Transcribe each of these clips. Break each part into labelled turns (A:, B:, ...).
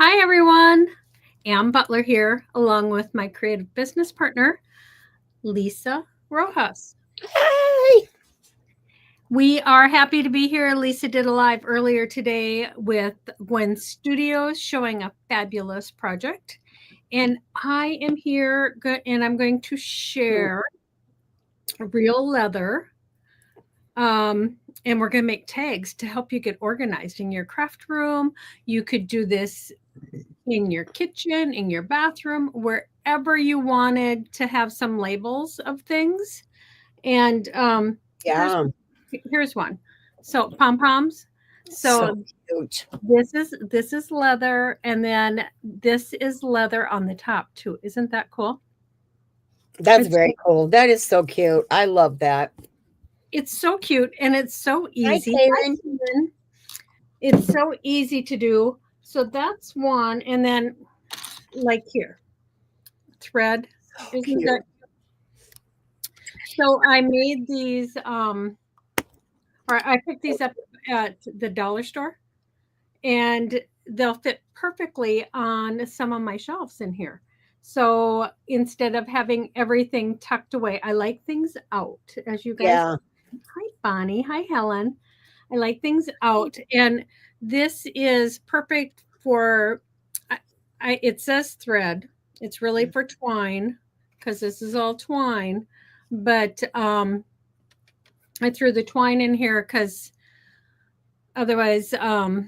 A: Hi, everyone. Ann Butler here, along with my creative business partner, Lisa Rojas.
B: Hi.
A: We are happy to be here. Lisa did a live earlier today with Gwen Studios showing a fabulous project. And I am here and I'm going to share real leather. And we're going to make tags to help you get organized in your craft room. You could do this in your kitchen, in your bathroom, wherever you wanted to have some labels of things. And here's
B: Yeah.
A: here's one. So pom poms.
B: So
A: So
B: cute.
A: this is leather, and then this is leather on the top too. Isn't that cool?
B: That's
A: It's
B: very cool. That is so cute. I love that.
A: it's so cute and it's so
B: Hi,
A: easy. Hi,
B: Kaylin.
A: Susan. It's so easy to do. So that's one, and then like here, thread.
B: So
A: Isn't that
B: cute.
A: so? I made these. Or I picked these up at the dollar store, and they'll fit perfectly on some of my shelves in here. So instead of having everything tucked away, I like things out. As you guys,
B: Yeah.
A: hi Bonnie, hi Helen. I like things out, and this is perfect for. It says thread. It's really for twine because this is all twine, but I threw the twine in here because otherwise I'll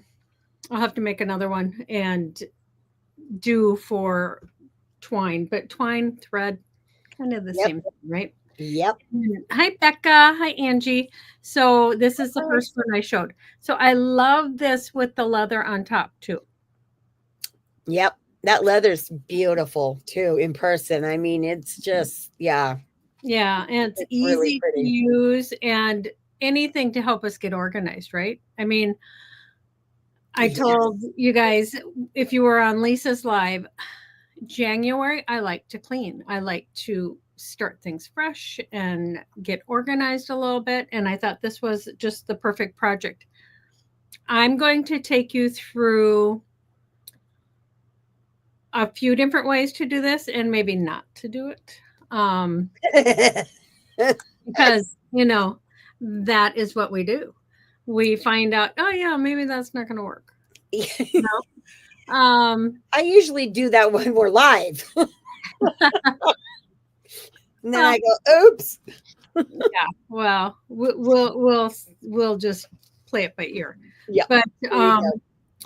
A: have to make another one and do for twine, but twine thread kind of the
B: Yep.
A: same thing, right?
B: Yep.
A: Hi Becca, hi Angie. So this is the
B: Hi.
A: first one I showed. So I love this with the leather on top too.
B: Yep. That leather's beautiful too in person. I mean, it's just, yeah,
A: Yeah, and it's
B: it's really
A: easy to
B: pretty.
A: use and anything to help us get organized, right? I mean, I told
B: Yes.
A: you guys if you were on Lisa's live, January, I like to clean. I like to start things fresh and get organized a little bit. And I thought this was just the perfect project. I'm going to take you through a few different ways to do this and maybe not to do it. Because, that is what we do. We find out, oh, yeah, maybe that's not going to work. No.
B: I usually do that when we're live. And then
A: Well,
B: I go, oops.
A: yeah. Well, we'll just play it by ear.
B: Yep.
A: But
B: There you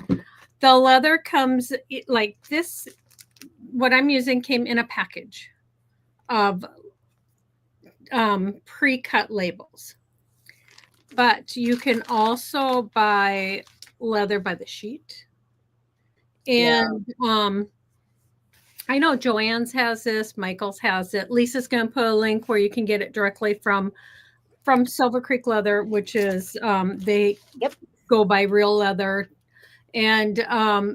B: go.
A: the leather comes like this. What I'm using came in a package of pre-cut labels, but you can also buy leather by the sheet.
B: Yeah.
A: And I know Joanne's has this, Michael's has it. Lisa's going to put a link where you can get it directly from Silver Creek Leather, which is they
B: Yep.
A: go by real leather, and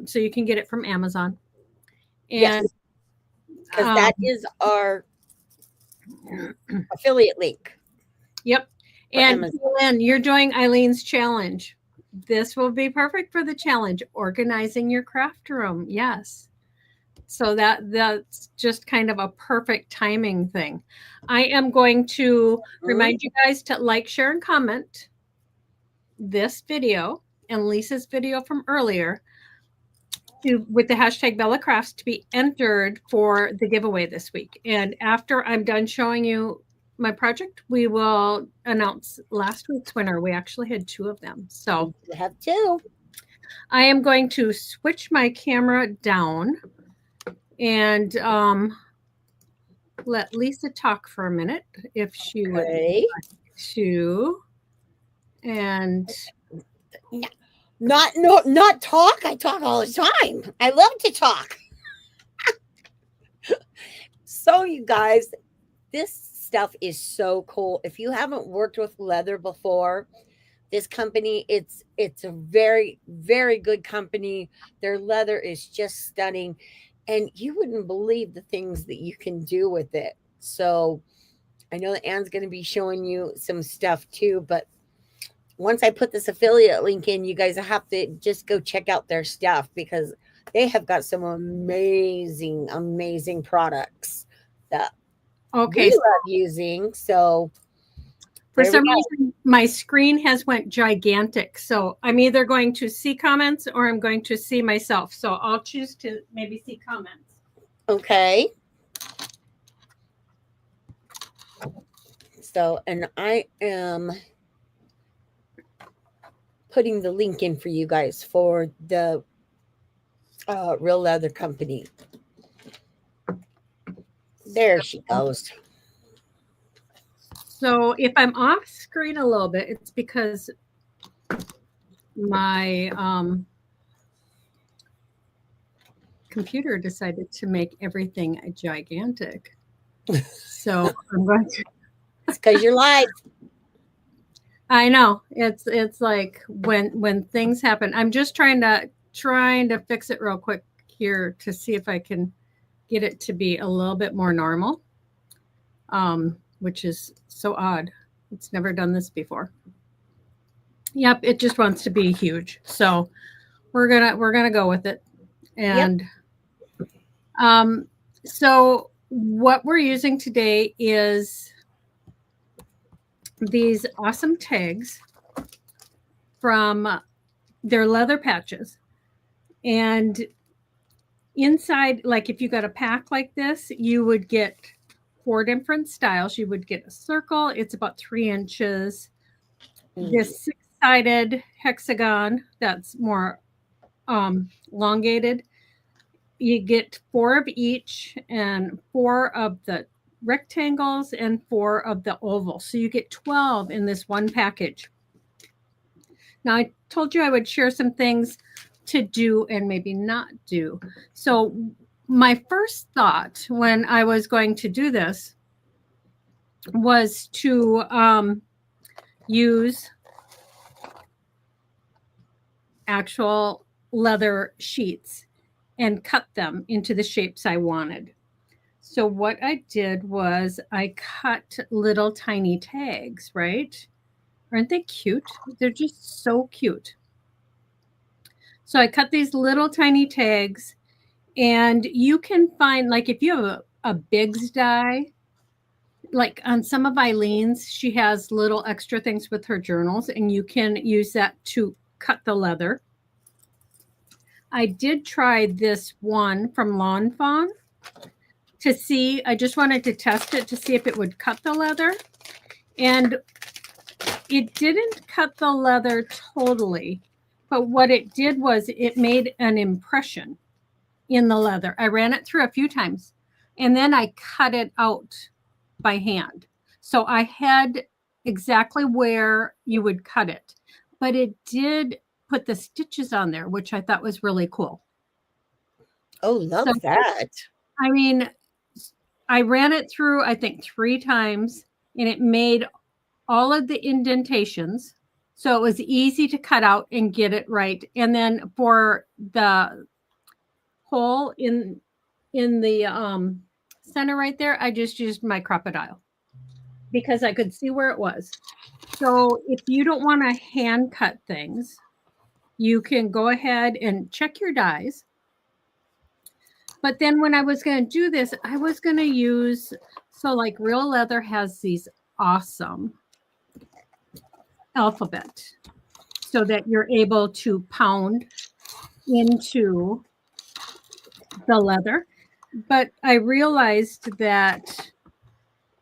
A: so you can get it from Amazon. And
B: Yes. Because
A: um,
B: that is our affiliate link
A: yep.
B: for
A: And
B: Amazon.
A: Lynn, you're doing Eileen's challenge. This will be perfect for the challenge, organizing your craft room. Yes. So that's just kind of a perfect timing thing. I am going to
B: Mhm.
A: remind you guys to like, share, and comment this video and Lisa's video from earlier with the hashtag Bella Crafts to be entered for the giveaway this week. And after I'm done showing you my project, we will announce last week's winner. We actually had two of them. So
B: You have two.
A: I am going to switch my camera down and let Lisa talk for a minute if she would
B: Okay.
A: like to. And
B: Not talk. I talk all the time. I love to talk. So you guys, this stuff is so cool. If you haven't worked with leather before, this company, it's a very, very good company. Their leather is just stunning. And you wouldn't believe the things that you can do with it. So I know that Anne's going to be showing you some stuff too, but once I put this affiliate link in, you guys have to just go check out their stuff because they have got some amazing, amazing products that we
A: Okay.
B: love using. So
A: For
B: there we
A: some
B: go.
A: reason, my screen has went gigantic. So I'm either going to see comments or I'm going to see myself. So I'll choose to maybe see comments.
B: Okay. So, and I am putting the link in for you guys for the Real Leather Company. There she goes.
A: So if I'm off screen a little bit, it's because my computer decided to make everything gigantic. So I'm going to.
B: It's because you're live.
A: I know it's like when things happen. I'm just trying to fix it real quick here to see if I can get it to be a little bit more normal, which is so odd. It's never done this before. Yep, it just wants to be huge. So we're gonna go with it. And so what we're using today is these awesome tags from their leather patches. And inside, like if you got a pack like this, you would get 4 different styles. You would get a circle, it's about 3 inches. This 6-sided hexagon that's more elongated. You get 4 of each and 4 of the rectangles and 4 of the ovals. So you get 12 in this one package. Now, I told you I would share some things to do and maybe not do. So my first thought when I was going to do this was to use actual leather sheets and cut them into the shapes I wanted. So what I did was I cut little tiny tags, right? Aren't they cute? They're just so cute. So I cut these little tiny tags, and you can find, like if you have a Biggs die, like on some of Eileen's, she has little extra things with her journals, and you can use that to cut the leather. I did try this one from Lawn Fawn to see, I just wanted to test it to see if it would cut the leather. And it didn't cut the leather totally, but what it did was it made an impression in the leather. I ran it through a few times and then I cut it out by hand. So I had exactly where you would cut it, but it did put the stitches on there, which I thought was really cool.
B: Oh, love that.
A: I mean, I ran it through, I think 3 times, and it made all of the indentations. So it was easy to cut out and get it right. And then for the hole in the center right there, I just used my crocodile because I could see where it was. So if you don't want to hand cut things, you can go ahead and check your dies. But then when I was going to do this, I was going to use, so like Real Leather has these awesome alphabet so that you're able to pound into the leather. But I realized that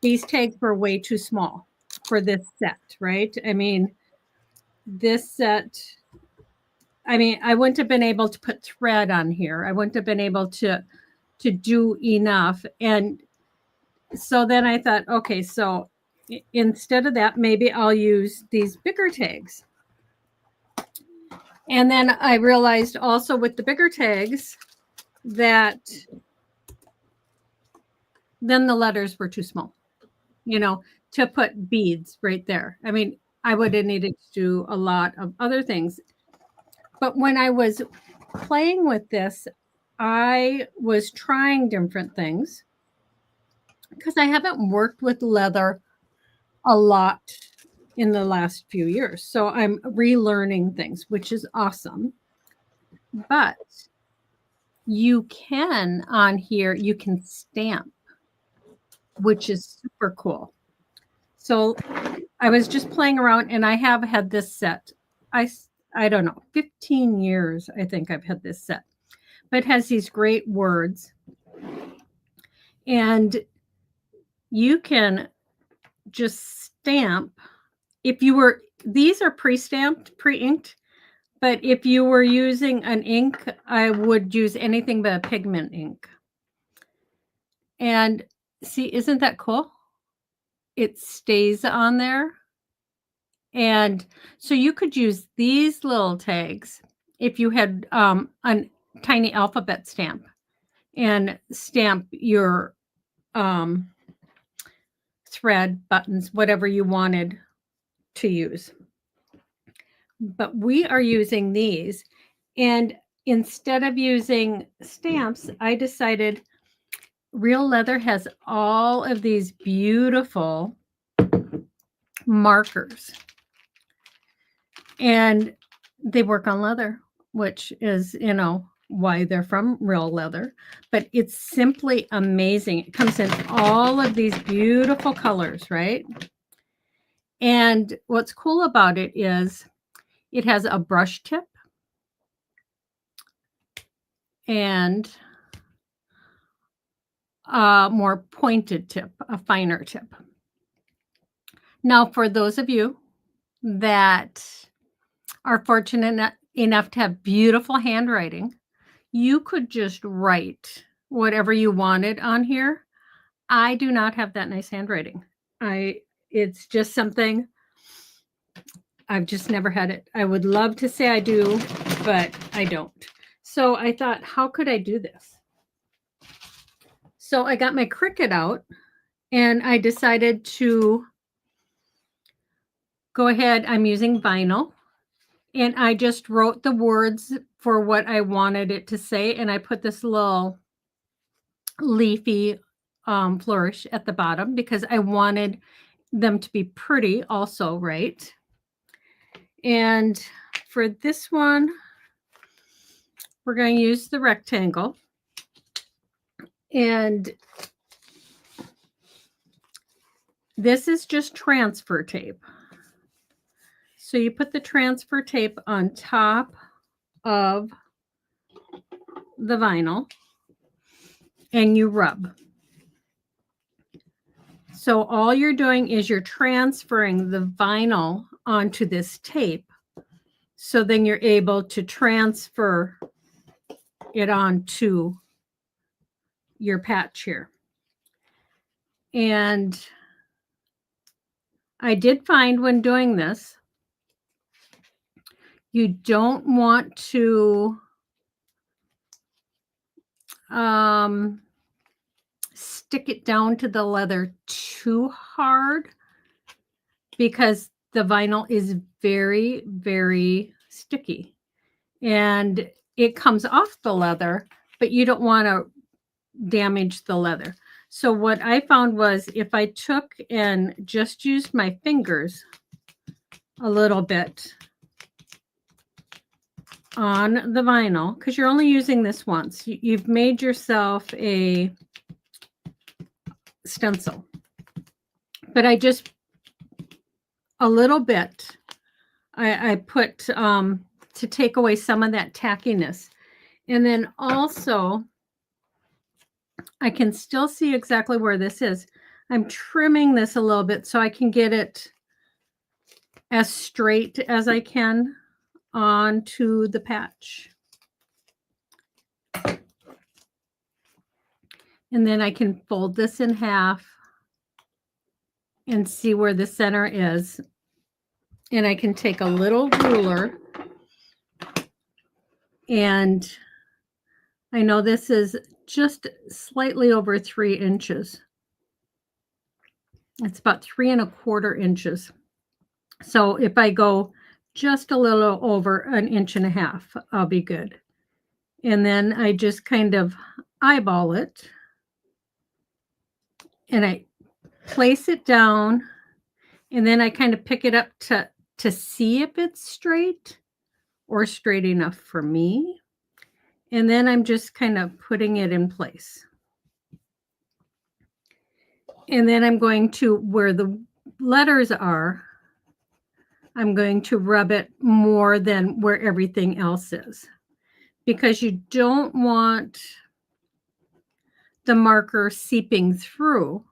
A: these tags were way too small for this set, right? I mean, this set, I mean, I wouldn't have been able to put thread on here. I wouldn't have been able to do enough. And so then I thought, okay, so instead of that, maybe I'll use these bigger tags. And then I realized also with the bigger tags that then the letters were too small, you know, to put beads right there. I mean, I would have needed to do a lot of other things. But when I was playing with this, I was trying different things because I haven't worked with leather a lot in the last few years. So I'm relearning things, which is awesome. But you can on here, you can stamp, which is super cool. So I was just playing around and I have had this set. I don't know, 15 years I think I've had this set. But it has these great words. And you can just stamp. If you were, these are pre-stamped, pre-inked, but if you were using an ink, I would use anything but a pigment ink. And see, isn't that cool? It stays on there. And so you could use these little tags if you had a tiny alphabet stamp and stamp your thread, buttons, whatever you wanted to use. But we are using these. And instead of using stamps, I decided Real Leather has all of these beautiful markers. And they work on leather, which is, you know, why they're from Real Leather. But it's simply amazing. It comes in all of these beautiful colors, right? And what's cool about it is it has a brush tip and a more pointed tip, a finer tip. Now, for those of you that are fortunate enough to have beautiful handwriting, you could just write whatever you wanted on here. I do not have that nice handwriting. It's just something I've just never had it. I would love to say I do, but I don't. So I thought, how could I do this? So I got my Cricut out and I decided to go ahead. I'm using vinyl and I just wrote the words for what I wanted it to say. And I put this little leafy flourish at the bottom because I wanted them to be pretty also, right? And for this one, we're going to use the rectangle. And this is just transfer tape. So you put the transfer tape on top of the vinyl and you rub. So all you're doing is you're transferring the vinyl onto this tape. So then you're able to transfer it onto your patch here. And I did find when doing this, you don't want to stick it down to the leather too hard because the vinyl is very, very sticky and it comes off the leather, but you don't want to damage the leather. So what I found was if I took and just used my fingers a little bit on the vinyl, because you're only using this once, you've made yourself a stencil. But I just, a little bit, I put to take away some of that tackiness. And then also, I can still see exactly where this is. I'm trimming this a little bit so I can get it as straight as I can onto the patch. And then I can fold this in half and see where the center is. And I can take a little ruler and I know this is just slightly over 3 inches. It's about 3¼ inches. So if I go just a little over 1.5 inches, I'll be good. And then I just kind of eyeball it and I place it down And then I kind of pick it up to see if it's straight or straight enough for me. And then I'm just kind of putting it in place. And then I'm going to, where the letters are, I'm going to rub it more than where everything else is, because you don't want the marker seeping through,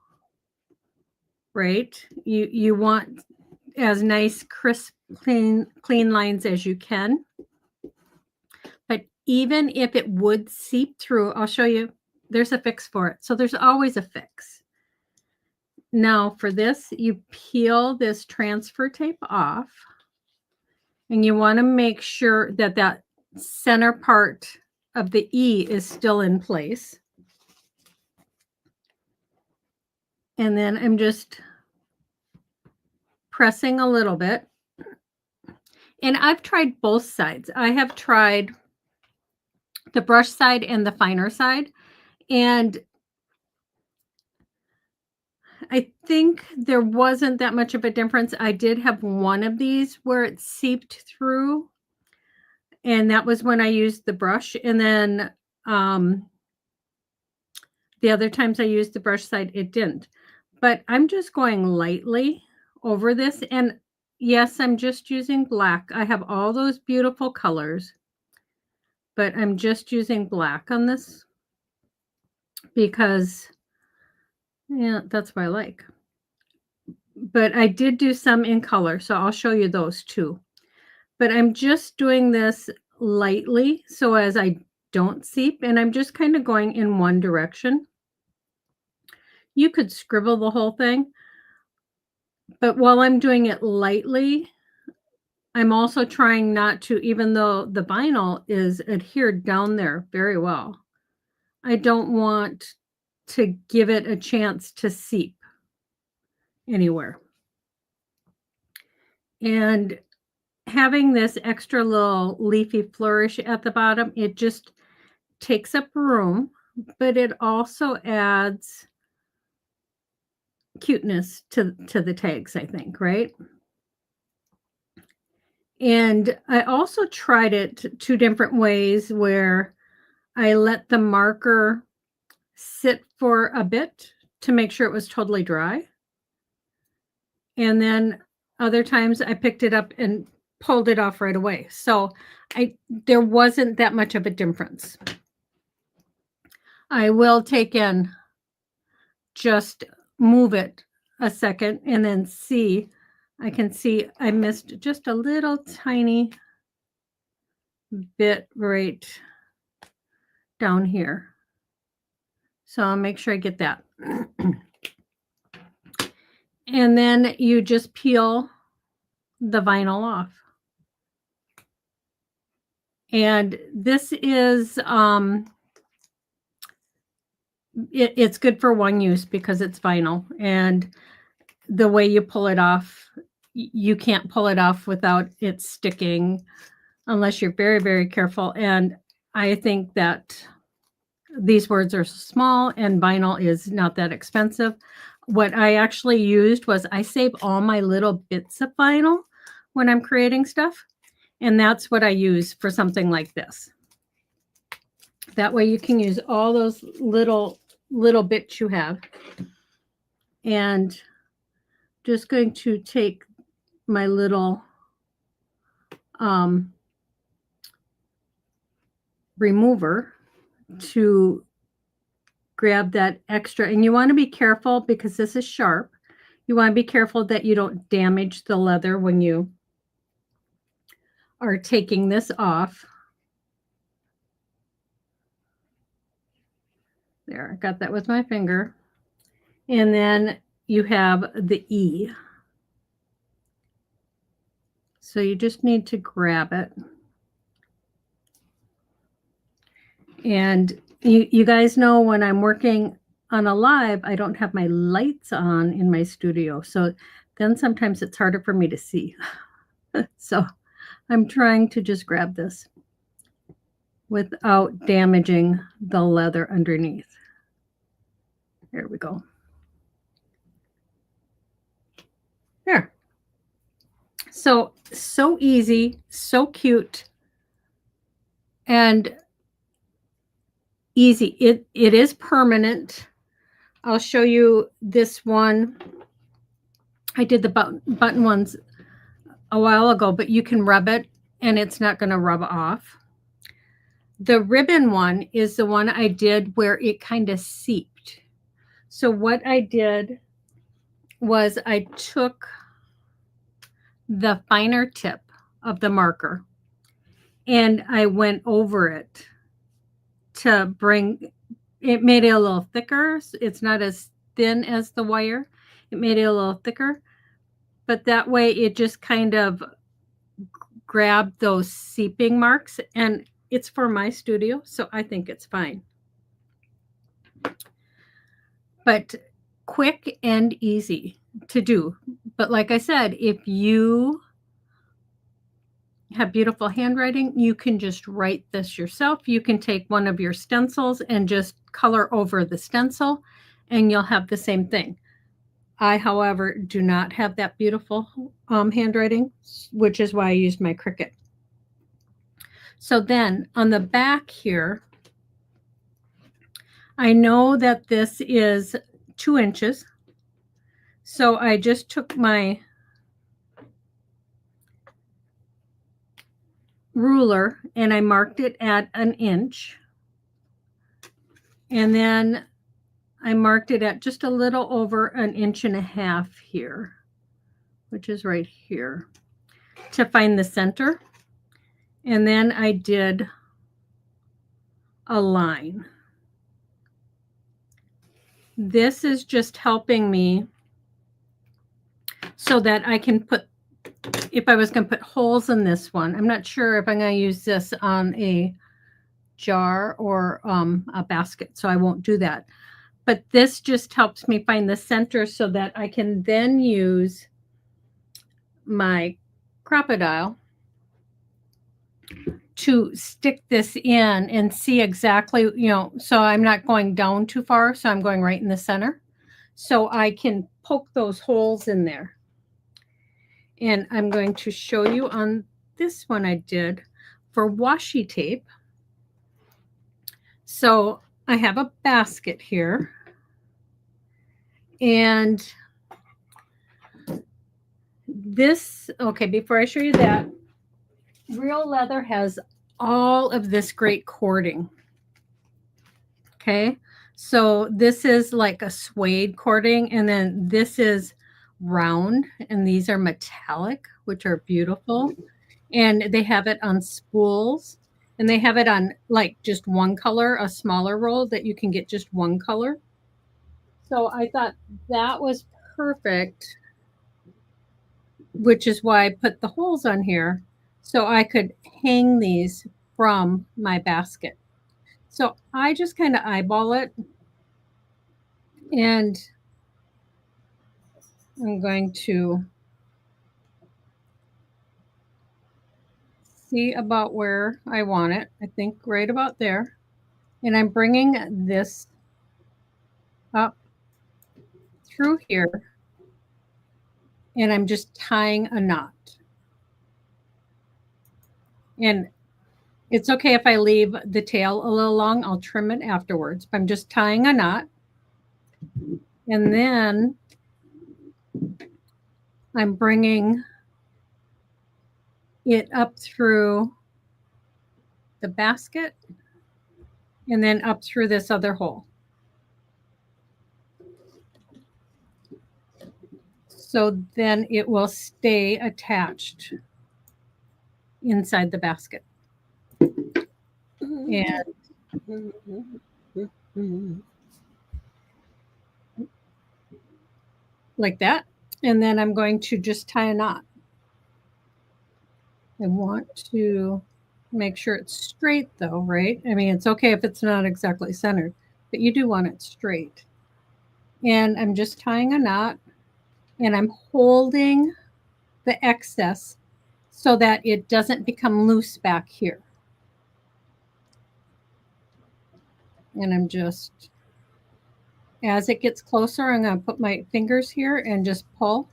A: right? You want as nice, crisp, clean lines as you can. But even if it would seep through, I'll show you, there's a fix for it. So there's always a fix. Now for this, you peel this transfer tape off, and you want to make sure that that center part of the E is still in place. And then I'm just pressing a little bit. And I've tried both sides. I have tried the brush side and the finer side. And I think there wasn't that much of a difference. I did have one of these where it seeped through, and that was when I used the brush. And then the other times I used the brush side, it didn't. But I'm just going lightly over this. And yes, I'm just using black. I have all those beautiful colors, but I'm just using black on this because, yeah, that's what I like. But I did do some in color, so I'll show you those too. But I'm just doing this lightly so as I don't seep, and I'm just kind of going in one direction. You could scribble the whole thing, but while I'm doing it lightly, I'm also trying not to, even though the vinyl is adhered down there very well, I don't want to give it a chance to seep anywhere. And having this extra little leafy flourish at the bottom, it just takes up room, but it also adds cuteness to the tags, I think, right? And I also tried it two different ways where I let the marker sit for a bit to make sure it was totally dry. And then other times I picked it up and pulled it off right away. So there wasn't that much of a difference. I will take in, just move it a second and then see. I can see I missed just a little tiny bit right down here. So I'll make sure I get that. And then you just peel the vinyl off. And this is, it's good for one use because it's vinyl. And the way you pull it off, you can't pull it off without it sticking unless you're very, very careful. And I think that these words are small and vinyl is not that expensive. What I actually used was I save all my little bits of vinyl when I'm creating stuff. And that's what I use for something like this. That way you can use all those little bits you have. And just going to take my little remover to grab that extra. And you want to be careful because this is sharp. You want to be careful that you don't damage the leather when you are taking this off. There, I got that with my finger. And then you have the E. So you just need to grab it. And you guys know when I'm working on a live, I don't have my lights on in my studio. So then sometimes it's harder for me to see. So I'm trying to just grab this without damaging the leather underneath. There we go. There. So easy, so cute, and easy. It is permanent. I'll show you this one. I did the button ones a while ago, but you can rub it and it's not going to rub off. The ribbon one is the one I did where it kind of seeped. So what I did was I took the finer tip of the marker and I went over it to bring it, made it a little thicker. It's not as thin as the wire. It made it a little thicker, but that way it just kind of grabbed those seeping marks, and it's for my studio, so I think it's fine. But quick and easy to do. But like I said, if you have beautiful handwriting, you can just write this yourself. You can take one of your stencils and just color over the stencil, and you'll have the same thing. I, however, do not have that beautiful handwriting, which is why I used my Cricut. So then on the back here, I know that this is 2 inches. So I just took my ruler and I marked it at 1 inch. And then I marked it at just a little over 1.5 inches here, which is right here, to find the center. And then I did a line. This is just helping me so that I can put, if I was going to put holes in this one, I'm not sure if I'm going to use this on a jar or a basket, so I won't do that. But this just helps me find the center so that I can then use my Crop-A-Dile to stick this in and see exactly, so I'm not going down too far, so I'm going right in the center. So I can poke those holes in there. And I'm going to show you on this one I did for washi tape. So I have a basket here. And this, okay, before I show you that, Real Leather has all of this great cording. Okay, so this is like a suede cording, and then this is round, and these are metallic, which are beautiful. And they have it on spools, and they have it on like just one color, a smaller roll that you can get just one color. So I thought that was perfect, which is why I put the holes on here so I could hang these from my basket. So I just kind of eyeball it, and I'm going to see about where I want it. I think right about there. And I'm bringing this up through here, and I'm just tying a knot. And it's okay if I leave the tail a little long. I'll trim it afterwards. I'm just tying a knot. And then I'm bringing it up through the basket and then up through this other hole. So then it will stay attached inside the basket. And like that. And then I'm going to just tie a knot. I want to make sure it's straight though, right? I mean, it's okay if it's not exactly centered, but you do want it straight. And I'm just tying a knot, and I'm holding the excess so that it doesn't become loose back here. And I'm just, as it gets closer, I'm going to put my fingers here and just pull.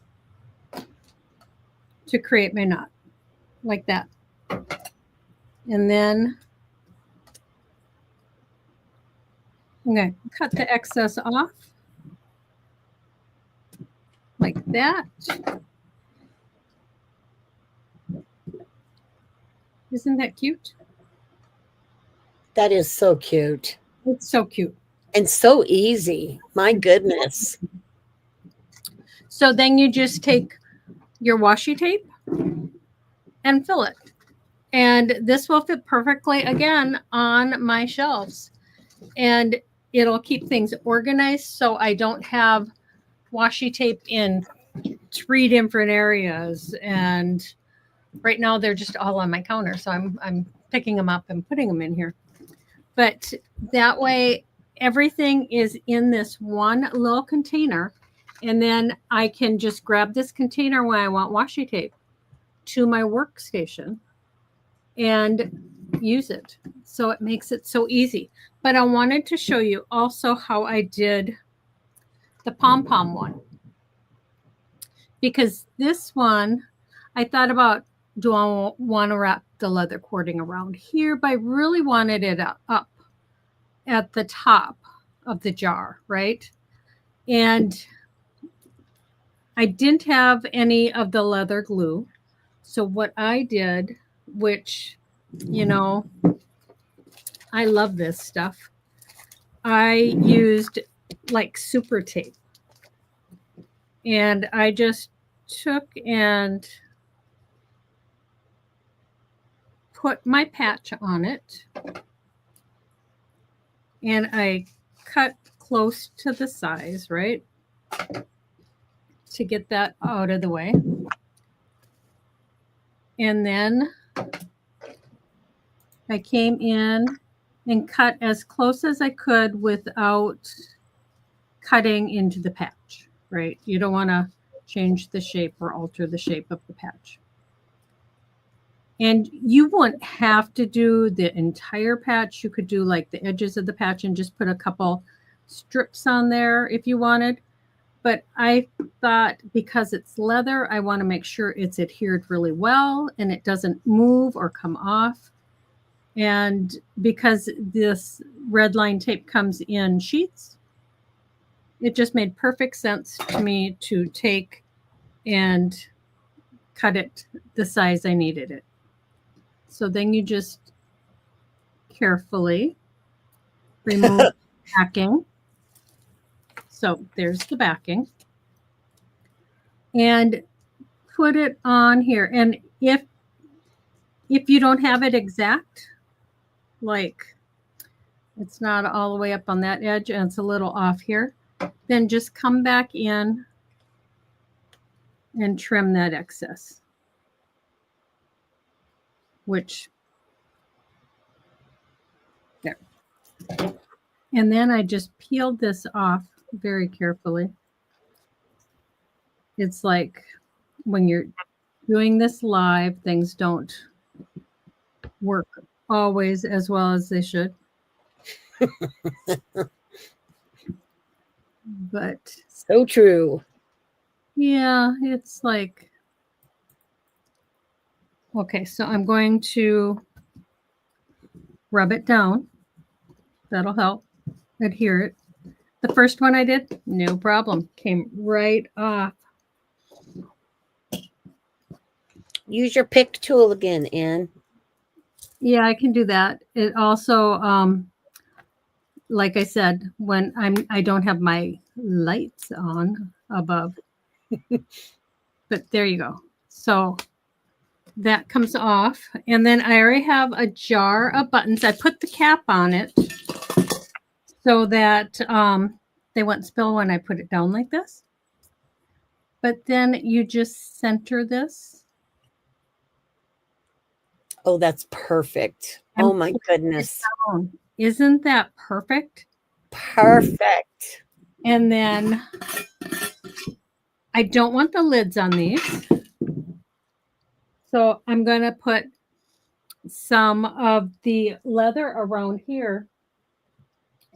A: to create my knot like that. And then I'm going to cut the excess off like that. Isn't that cute?
B: That is so cute.
A: It's so cute.
B: And so easy. My goodness.
A: So then you just take your washi tape and fill it. And this will fit perfectly again on my shelves. And it'll keep things organized so I don't have washi tape in 3 different areas. And right now they're just all on my counter. So I'm picking them up and putting them in here. But that way everything is in this one little container. And then I can just grab this container when I want washi tape to my workstation and use it. So it makes it so easy. But I wanted to show you also how I did the pom-pom one. Because this one, I thought about, do I want to wrap the leather cording around here? But I really wanted it up at the top of the jar, right? And I didn't have any of the leather glue. So what I did, which, you know, I love this stuff. I used like super tape. And I just took and put my patch on it. And I cut close to the size, right? To get that out of the way. And then I came in and cut as close as I could without cutting into the patch, right? You don't want to change the shape or alter the shape of the patch. And you won't have to do the entire patch. You could do like the edges of the patch and just put a couple strips on there if you wanted. But I thought because it's leather, I want to make sure it's adhered really well and it doesn't move or come off. And because this red line tape comes in sheets, it just made perfect sense to me to take and cut it the size I needed it. So then you just carefully remove the backing. So there's the backing. And put it on here. And if you don't have it exact, like it's not all the way up on that edge and it's a little off here, then just come back in and trim that excess. Which, there. And then I just peeled this off very carefully. It's like when you're doing this live, things don't work always as well as they should. But
B: so true.
A: Yeah, it's like, okay, so I'm going to rub it down. That'll help adhere it. The first one I did, no problem. Came right off.
B: Use your pick tool again, Ann.
A: Yeah, I can do that. It also, like I said, when I don't have my lights on above. But there you go. So that comes off. And then I already have a jar of buttons. I put the cap on it so that they won't spill when I put it down like this. But then you just center this.
B: Oh, that's perfect. Oh my goodness.
A: Isn't that perfect?
B: Perfect.
A: And then I don't want the lids on these. So I'm going to put some of the leather around here.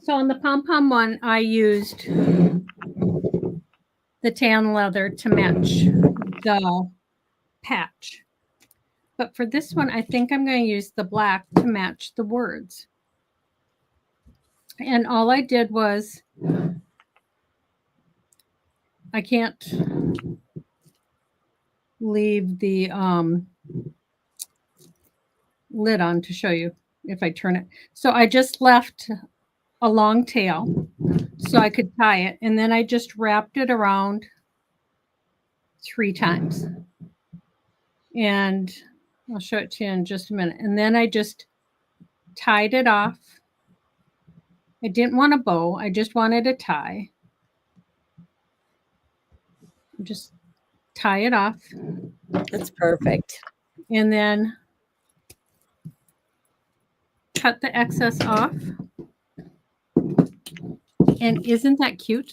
A: So on the pom-pom one, I used the tan leather to match the patch. But for this one, I think I'm going to use the black to match the words. And all I did was, I can't leave the lid on to show you if I turn it. So I just left a long tail so I could tie it. And then I just wrapped it around 3 times. And I'll show it to you in just a minute. And then I just tied it off. I didn't want a bow. I just wanted a tie. Just tie it off.
B: That's perfect.
A: And then cut the excess off. And isn't that cute?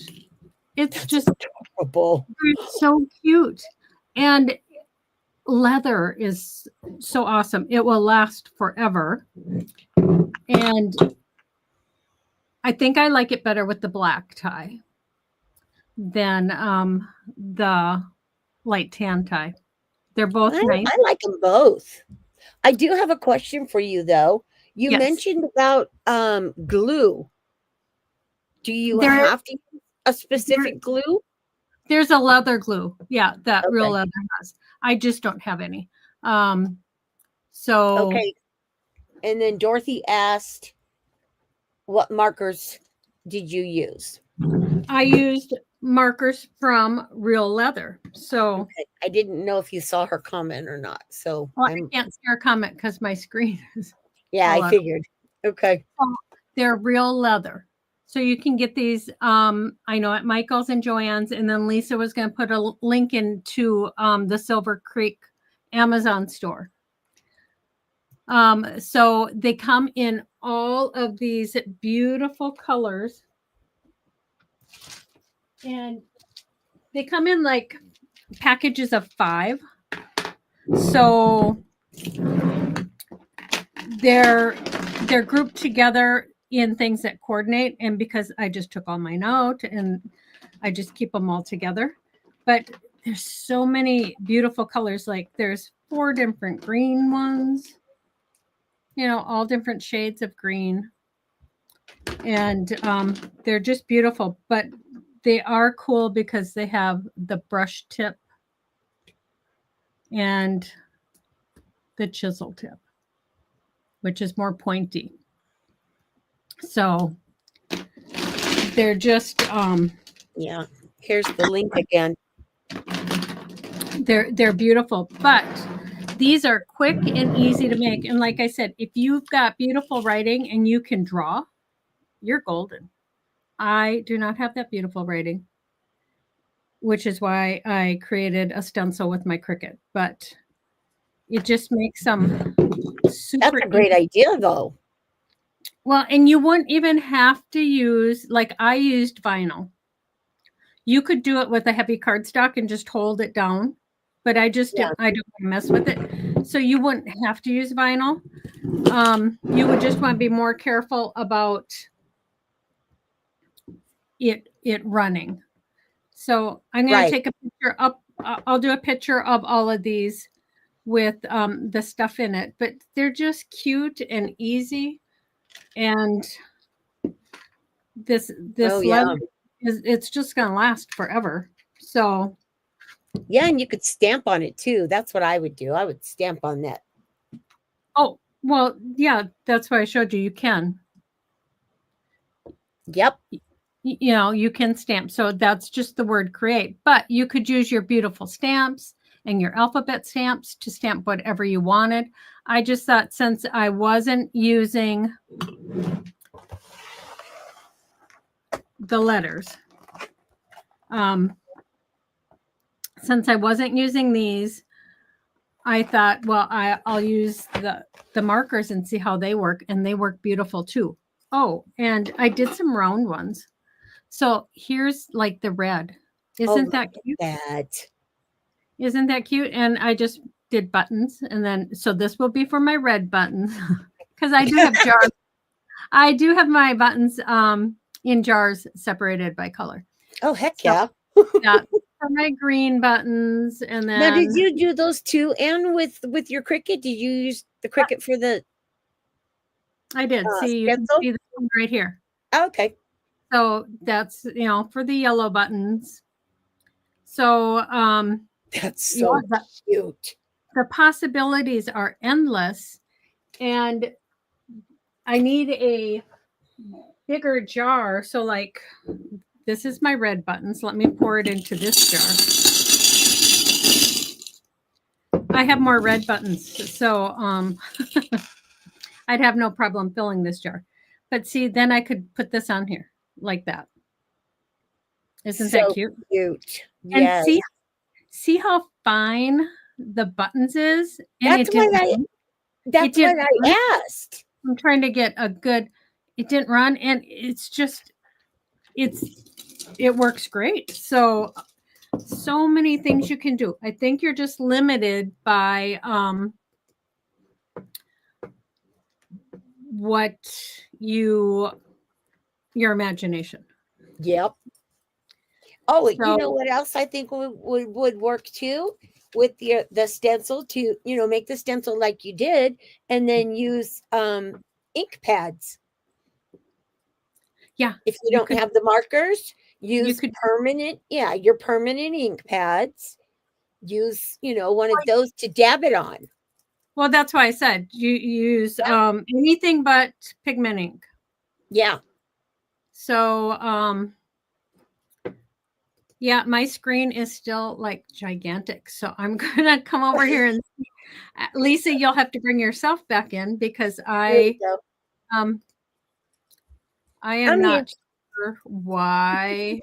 A: It's just
B: Adorable.
A: it's so cute. And leather is so awesome. It will last forever. And I think I like it better with the black tie than the light tan tie. They're both nice.
B: I like them both. I do have a question for you, though. You
A: Yes.
B: mentioned about glue. Do you have to use a specific glue?
A: There's a leather glue. Yeah, that
B: Okay.
A: Real Leather has. I just don't have any. So
B: Okay. And then Dorothy asked, what markers did you use?
A: I used markers from Real Leather. So
B: Okay. I didn't know if you saw her comment or not. So
A: I can't see her comment because my screen is.
B: Yeah,
A: all
B: I
A: up.
B: figured. Okay.
A: They're Real Leather. So you can get these, I know, at Michael's and Joann's. And then Lisa was going to put a link into the Silver Creek Amazon store. So they come in all of these beautiful colors. And they come in like packages of 5. So they're grouped together in things that coordinate. And because I just took all mine out and I just keep them all together. But there's so many beautiful colors. Like there's 4 different green ones, you know, all different shades of green. And they're just beautiful. But they are cool because they have the brush tip and the chisel tip, which is more pointy. So they're just
B: yeah. Here's the link again.
A: They're beautiful, but these are quick and easy to make. And like I said, if you've got beautiful writing and you can draw, you're golden. I do not have that beautiful writing, which is why I created a stencil with my Cricut. But it just makes them super.
B: That's a great idea, though.
A: Well, and you wouldn't even have to use, like I used vinyl. You could do it with a heavy cardstock and just hold it down, but I just I don't want to mess with it. So you wouldn't have to use vinyl. You would just want to be more careful about it running. So I'm going to take a picture up. I'll do a picture of all of these with the stuff in it, but they're just cute and easy. And this leather it's just going to last forever. So
B: yeah, and you could stamp on it too. That's what I would do. I would stamp on that.
A: Oh, well, yeah, that's why I showed you. You can.
B: Yep.
A: You know, you can stamp. So that's just the word create. But you could use your beautiful stamps and your alphabet stamps to stamp whatever you wanted. I just thought since I wasn't using the letters, since I wasn't using these, I thought, well, I'll use the markers and see how they work. And they work beautiful too. Oh, and I did some round ones. So here's like the red. Isn't that cute? Isn't that cute? And I just did buttons. And then, so this will be for my red buttons because I do have jars. I do have my buttons in jars separated by color.
B: Oh, heck yeah.
A: Yeah. for my green buttons, and
B: Now, did
A: then
B: you do those too? And with your Cricut, did you use the Cricut for the
A: I did. See, you can
B: stencil?
A: see the one right here.
B: Okay.
A: So that's, for the yellow buttons. So,
B: That's
A: yeah,
B: so cute.
A: the possibilities are endless. And I need a bigger jar. So, like, this is my red buttons. Let me pour it into this jar. I have more red buttons. So, I'd have no problem filling this jar. But see, then I could put this on here like that. Isn't that
B: So
A: cute?
B: cute.
A: And
B: Yes.
A: see how fine the buttons is? And
B: That's what I asked.
A: I'm trying to get a good, it didn't run, and it's just, it works great. So many things you can do. I think you're just limited by what your imagination.
B: Yep. Oh, you know what else I think would work too? With the stencil to, make the stencil like you did, and then use ink pads.
A: Yeah.
B: If you don't have the markers, use your permanent ink pads. Use, one of those to dab it on.
A: Well, that's why I said you use anything but pigment ink.
B: Yeah.
A: So, yeah, my screen is still like gigantic. So I'm going to come over here and see. Lisa, you'll have to bring yourself back in because I am not sure why.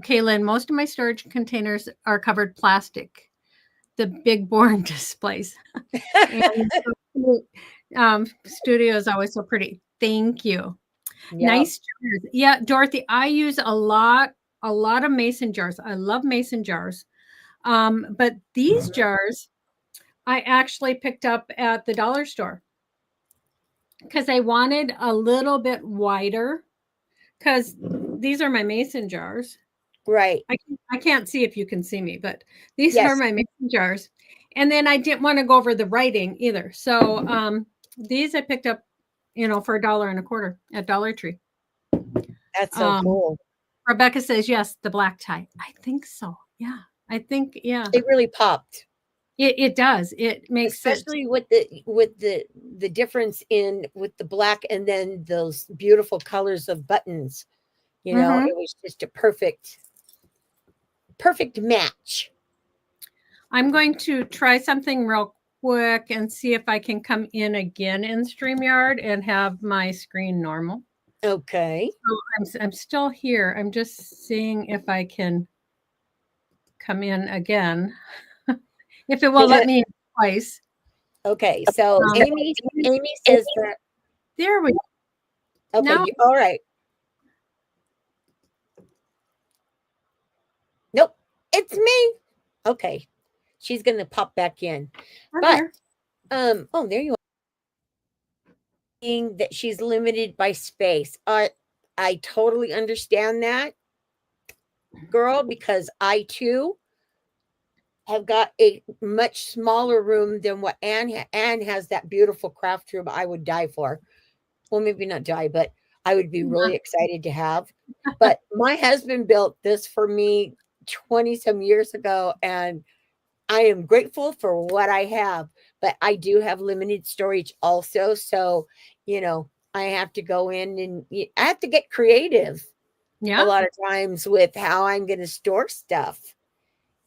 A: Kaylin, most of my storage containers are covered plastic. The big boring displays. And studio is always so pretty. Thank you. Yep. Nice jars. Yeah, Dorothy, I use a lot of mason jars. I love mason jars. But these jars I actually picked up at the dollar store because I wanted a little bit wider, because these are my mason jars.
B: Right.
A: I can't see if you can see me, but these are my mason jars. And then I didn't want to go over the writing either. So these I picked up, for $1.25 at Dollar Tree.
B: That's so cool.
A: Rebecca says, yes, the black tie. I think so. Yeah. I think, yeah.
B: It really popped.
A: It does. It makes
B: especially with the difference with the black and then those beautiful colors of buttons. It was just a perfect match.
A: I'm going to try something real quick and see if I can come in again in StreamYard and have my screen normal.
B: Okay.
A: So I'm still here. I'm just seeing if I can come in again. If it will let me in twice.
B: Okay. So Amy says that.
A: There we go.
B: Okay. Now, all right. Nope. It's me. Okay. She's going to pop back in. But there you are. That she's limited by space. I totally understand that, girl, because I too have got a much smaller room than what Anne has. That beautiful craft room I would die for. Well, maybe not die, but I would be really excited to have. But my husband built this for me 20 some years ago, and I am grateful for what I have. But I do have limited storage also. So, I have to go in and I have to get creative a lot of times with how I'm going to store stuff.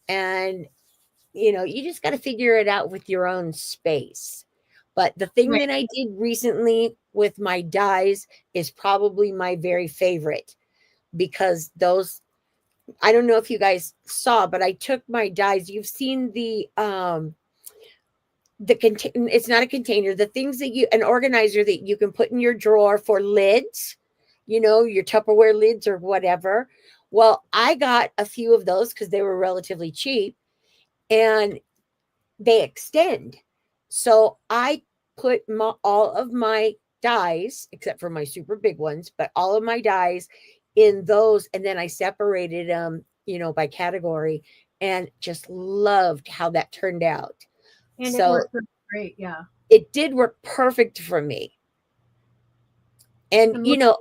B: And, you just got to figure it out with your own space. But the thing that I did recently with my dies is probably my very favorite, because those, I don't know if you guys saw, but I took my dies. You've seen it's not a container, the things that an organizer that you can put in your drawer for lids, your Tupperware lids or whatever. Well, I got a few of those because they were relatively cheap and they extend. So I put all of my dies, except for my super big ones, but all of my dies in those, and then I separated them, by category, and just loved how that turned out.
A: And it
B: So
A: worked really great. Yeah.
B: it did work perfect for me. And
A: And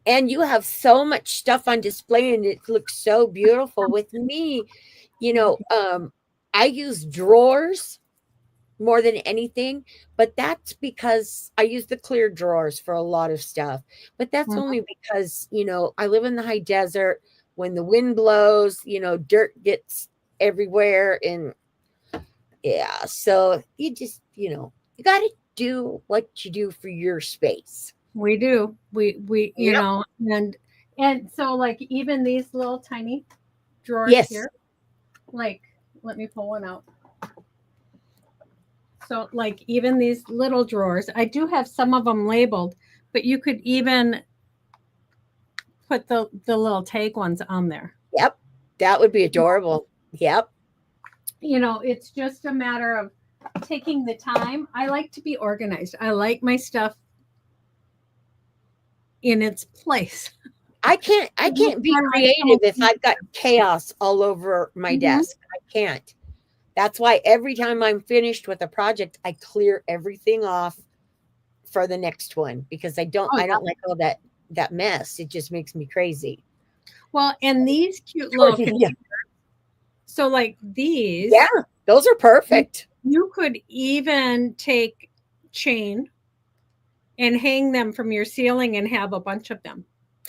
B: and you have so much stuff on display, and it looks so beautiful. With me, I use drawers more than anything, but that's because I use the clear drawers for a lot of stuff. But that's only because, I live in the high desert. When the wind blows, dirt gets everywhere. And yeah, so you just, you got to do what you do for your space.
A: we do. We
B: Yep.
A: and so like even these little tiny drawers
B: Yes.
A: here, like let me pull one out. So like even these little drawers, I do have some of them labeled, but you could even put the little tag ones on there.
B: Yep. That would be adorable. Yep.
A: It's just a matter of taking the time. I like to be organized. I like my stuff in its place.
B: I can't be creative if I've got chaos all over my desk. I can't. That's why every time I'm finished with a project, I clear everything off for the next one, because I don't like all that mess. It just makes me crazy.
A: Well, and these cute little containers. So like these.
B: Yeah, those are perfect.
A: You could even take chain and hang them from your ceiling and have a bunch of them.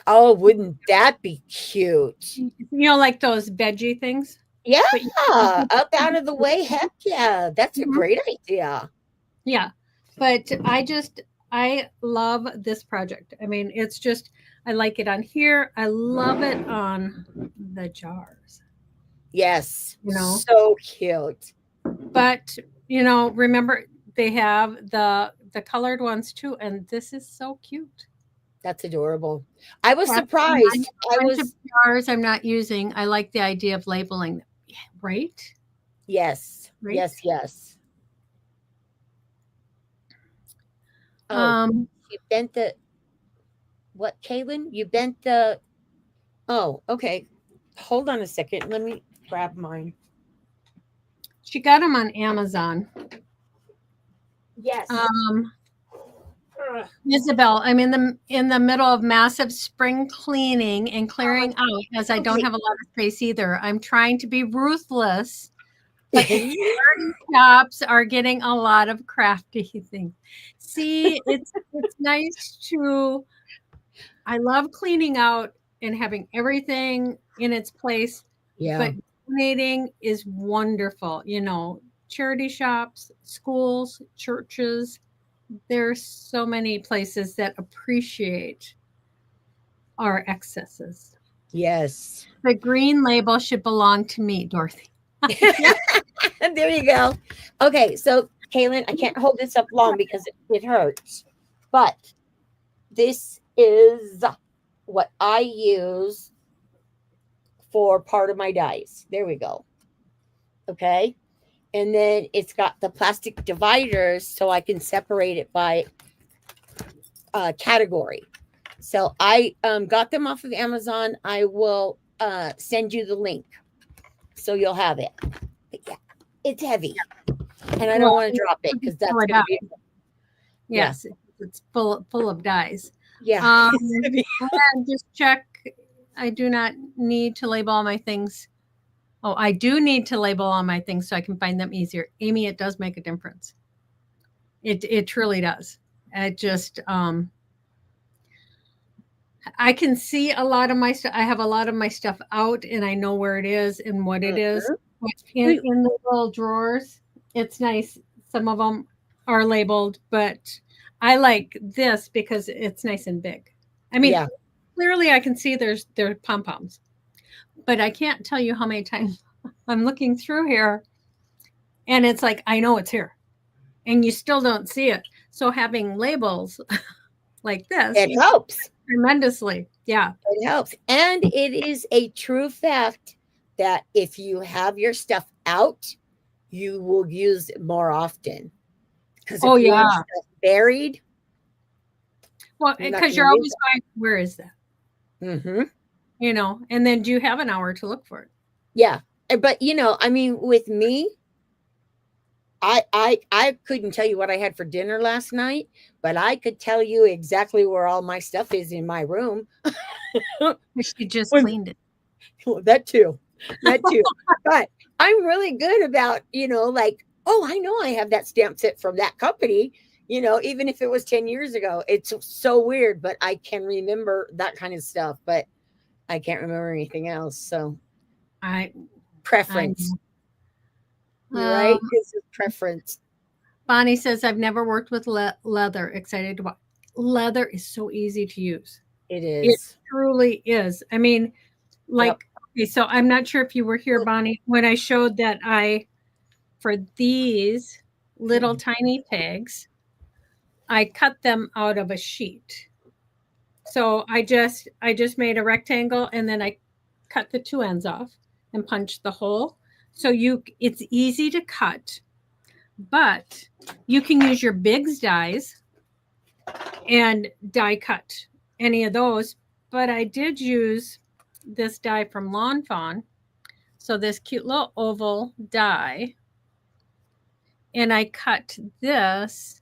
B: Oh, wouldn't that be cute?
A: Like those veggie things.
B: Yeah, up out of the way. Heck yeah, that's a great idea.
A: Yeah, but I love this project. I mean, it's just, I like it on here. I love it on the jars.
B: Yes, so cute.
A: But remember they have the colored ones too, and this is so cute.
B: That's adorable. I was surprised.
A: Jars I'm not using. I like the idea of labeling them. Right?
B: Yes. Right? Yes. You bent the what, Kaylin? You bent the okay. Hold on a second. Let me grab mine.
A: She got them on Amazon.
B: Yes.
A: Isabel, I'm in the middle of massive spring cleaning and clearing out, as I don't have a lot of space either. I'm trying to be ruthless, but the shops are getting a lot of crafty things. See, it's nice to. I love cleaning out and having everything in its place.
B: Yeah.
A: But donating is wonderful. Charity shops, schools, churches. There's so many places that appreciate our excesses.
B: Yes.
A: The green label should belong to me, Dorothy.
B: There you go. Okay, so Kaylin, I can't hold this up long because it hurts. But this is what I use for part of my dies. There we go. Okay. And then it's got the plastic dividers so I can separate it by category. So I got them off of Amazon. I will send you the link so you'll have it. But yeah, it's heavy. And I don't want to drop it because that's going to be.
A: Yes, it's full of dies.
B: Yeah.
A: Just check. I do not need to label all my things. Oh, I do need to label all my things so I can find them easier. Amy, it does make a difference. It truly does. It just I can see a lot of my stuff. I have a lot of my stuff out and I know where it is and what it is. In the little drawers, it's nice. Some of them are labeled, but I like this because it's nice and big. I mean, clearly I can see there are pom-poms. But I can't tell you how many times I'm looking through here and it's like, I know it's here and you still don't see it. So having labels like this,
B: it helps
A: tremendously. Yeah,
B: it helps. And it is a true fact that if you have your stuff out, you will use it more often. Because if you have stuff buried.
A: Well, because you're always going, where is that?
B: Mm-hmm.
A: And then do you have an hour to look for it?
B: Yeah. But I mean, with me, I couldn't tell you what I had for dinner last night, but I could tell you exactly where all my stuff is in my room.
A: She just
B: When
A: cleaned it.
B: that too. That too. But I'm really good about, like, oh, I know I have that stamp set from that company, even if it was 10 years ago. It's so weird, but I can remember that kind of stuff, but I can't remember anything else. So
A: I
B: preference. You're right.
A: um,
B: It's just preference.
A: Bonnie says, I've never worked with leather. Excited to watch. Leather is so easy to use.
B: It
A: It
B: is.
A: truly is. I mean,
B: Yep.
A: like, okay, so I'm not sure if you were here, Bonnie, when I showed that for these little tiny tags, I cut them out of a sheet. So I just made a rectangle and then I cut the two ends off and punched the hole. So it's easy to cut, but you can use your Biggs dies and die cut any of those. But I did use this die from Lawn Fawn. So this cute little oval die. And I cut this.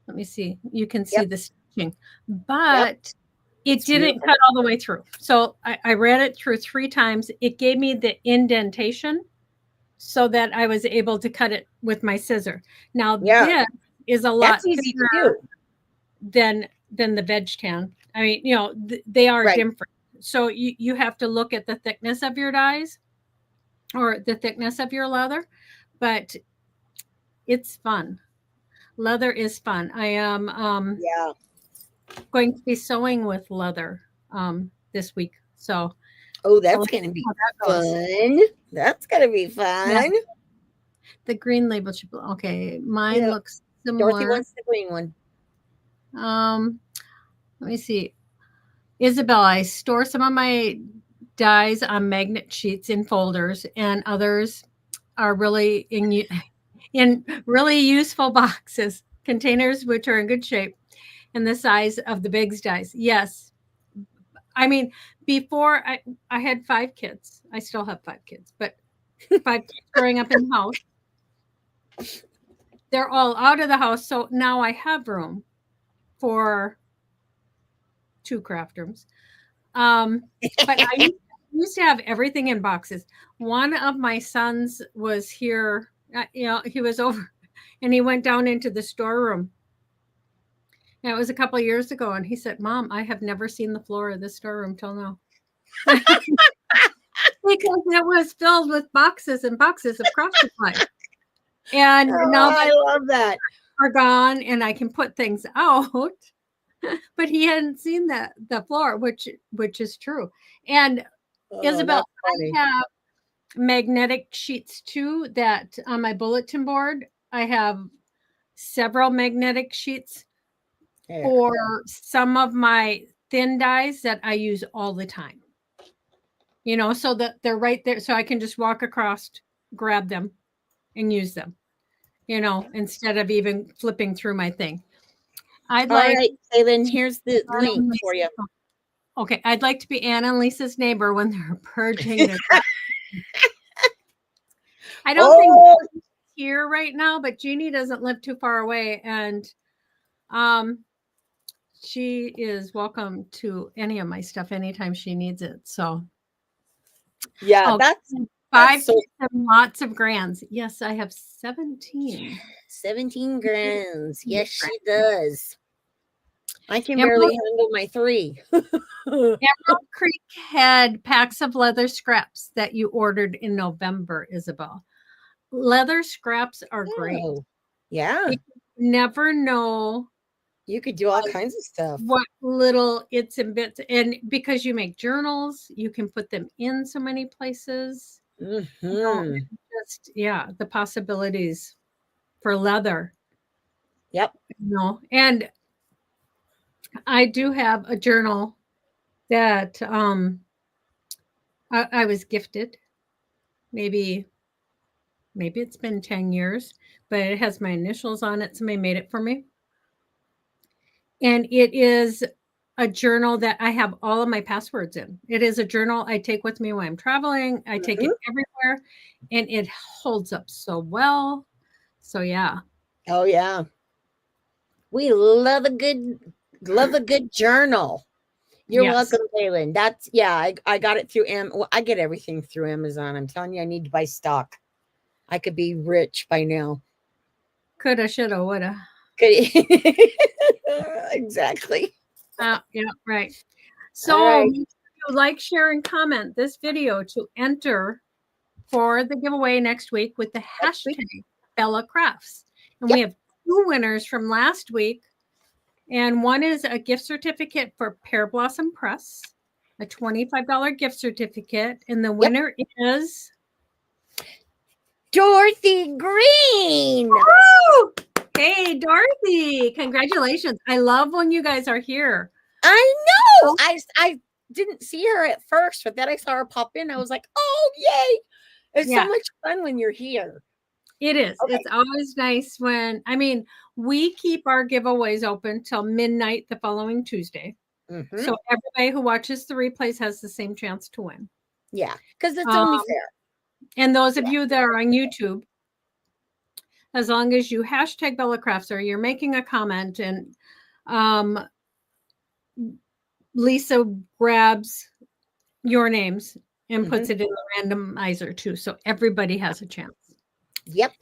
A: Let me see. You can see
B: Yep.
A: the stitching.
B: Yep.
A: But it didn't
B: beautiful.
A: cut all the way through. So I read it through 3 times. It gave me the indentation so that I was able to cut it with my scissor. Now
B: Yeah.
A: this is a lot
B: That's easy to do.
A: than the veg tan. I mean, they are
B: Right.
A: different. So you have to look at the thickness of your dyes or the thickness of your leather, but it's fun. Leather is fun. I am
B: Yeah.
A: going to be sewing with leather this week. So
B: Oh, that's going to be fun. That's going to be fun.
A: Yeah. The green label should be okay. Mine looks similar.
B: Dorothy wants the green one.
A: Let me see. Isabel, I store some of my dies on magnet sheets in folders, and others are really in really useful boxes, containers which are in good shape and the size of the Biggs dies. Yes. I mean, before I had 5 kids. I still have 5 kids, but 5 kids growing up in the house. They're all out of the house, so now I have room for 2 craft rooms. But I used to have everything in boxes. One of my sons was here, he was over and he went down into the storeroom. And it was a couple of years ago. And he said, Mom, I have never seen the floor of the storeroom till now. Because it was filled with boxes and boxes of craft supplies. And now
B: I love that.
A: Are gone and I can put things out. But he hadn't seen the floor, which is true. And Isabel, I have magnetic sheets too that on my bulletin board, I have several magnetic sheets for some of my thin dies that I use all the time. So that they're right there. So I can just walk across, grab them and use them, instead of even flipping through my thing.
B: All right, Kaylin, here's the link for you.
A: Okay, I'd like to be Anna and Lisa's neighbor when they're purging their I don't think she's here right now, but Jeannie doesn't live too far away, and she is welcome to any of my stuff anytime she needs it. So
B: yeah, that's
A: 5 and lots of grands. Yes, I have 17.
B: 17 grands. Yes, she does. I can barely handle my 3.
A: Emerald Creek had packs of leather scraps that you ordered in November, Isabel. Leather scraps are great.
B: Yeah.
A: You never know.
B: You could do all kinds of stuff.
A: What little its and bits. And because you make journals, you can put them in so many places.
B: Mm-hmm.
A: The possibilities for leather.
B: Yep.
A: And I do have a journal that I was gifted. Maybe it's been 10 years, but it has my initials on it. Somebody made it for me. And it is a journal that I have all of my passwords in. It is a journal I take with me when I'm traveling. I take it everywhere, and it holds up so well. So yeah.
B: Oh yeah. We love a good journal. You're
A: Yes.
B: welcome, Kaylin. That's I got it through well, I get everything through Amazon. I'm telling you, I need to buy stock. I could be rich by now.
A: Coulda, shoulda, woulda.
B: Exactly.
A: Yeah, right.
B: All
A: So
B: right.
A: make sure you like, share, and comment this video to enter for the giveaway next week with the
B: Next week.
A: hashtag Bella Crafts. And
B: Yep.
A: we have 2 winners from last week. And one is a gift certificate for Pear Blossom Press, a $25 gift certificate. And the winner is
B: Dorothy Green.
A: Woo! Hey, Dorothy, congratulations. I love when you guys are here.
B: I know. I didn't see her at first, but then I saw her pop in. I was like, oh, yay. It's so much fun when you're here.
A: It is. Okay. It's always nice when, we keep our giveaways open till midnight the following Tuesday. Mm-hmm. So everybody who watches the replays has the same chance to win.
B: Yeah, because it's only fair.
A: And those of you that are on YouTube, as long as you hashtag Bella Crafts or you're making a comment and Lisa grabs your names and puts it in the randomizer too. So everybody has a chance.
B: Yep.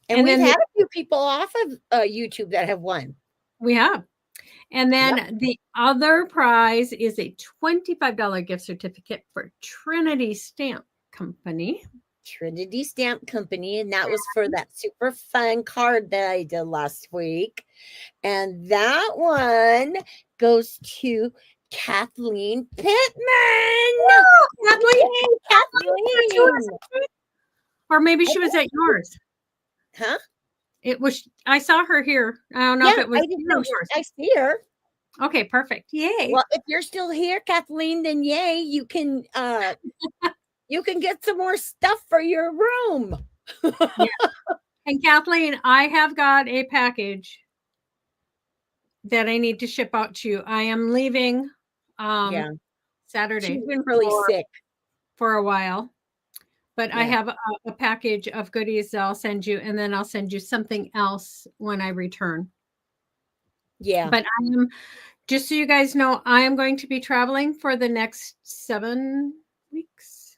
B: And we've had a few people off of YouTube that have won.
A: We have. And then the other prize is a $25 gift certificate for Trinity Stamp Company.
B: Trinity Stamp Company. And that was for that super fun card that I did last week. And that one goes to Kathleen Pittman.
A: Oh, Kathleen. Or maybe she was at yours.
B: Huh?
A: It was. I saw her here. I don't know if it was yours.
B: I see her.
A: Okay, perfect. Yay.
B: Well, if you're still here, Kathleen, then yay, you can get some more stuff for your room.
A: And Kathleen, I have got a package that I need to ship out to you. I am leaving Saturday.
B: She's been really sick
A: for a while. But I have a package of goodies that I'll send you, and then I'll send you something else when I return.
B: Yeah.
A: But I am, just so you guys know, I am going to be traveling for the next 7 weeks.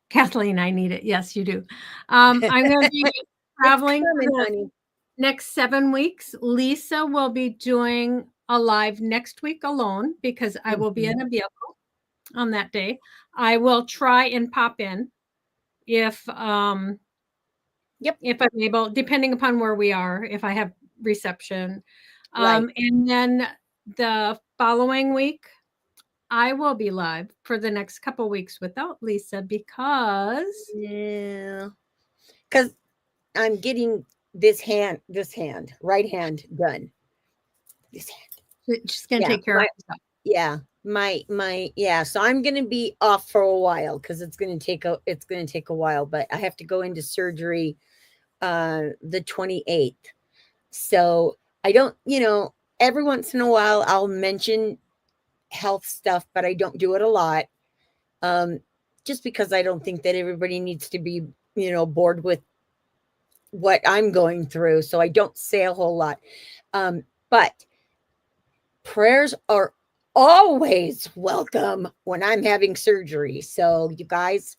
A: Kathleen, I need it. Yes, you do. I'm going to be traveling for the next 7 weeks. Lisa will be doing a live next week alone because I will be in a vehicle on that day. I will try and pop in if if I'm able, depending upon where we are, if I have reception. And then the following week, I will be live for the next couple weeks without Lisa because
B: I'm getting this right hand done. This hand.
A: She's gonna take care of stuff.
B: Yeah. So I'm going to be off for a while because it's going to take a while, but I have to go into surgery the 28th. So I don't, every once in a while I'll mention health stuff, but I don't do it a lot. Just because I don't think that everybody needs to be, bored with what I'm going through. So I don't say a whole lot. But prayers are always welcome when I'm having surgery. So you guys,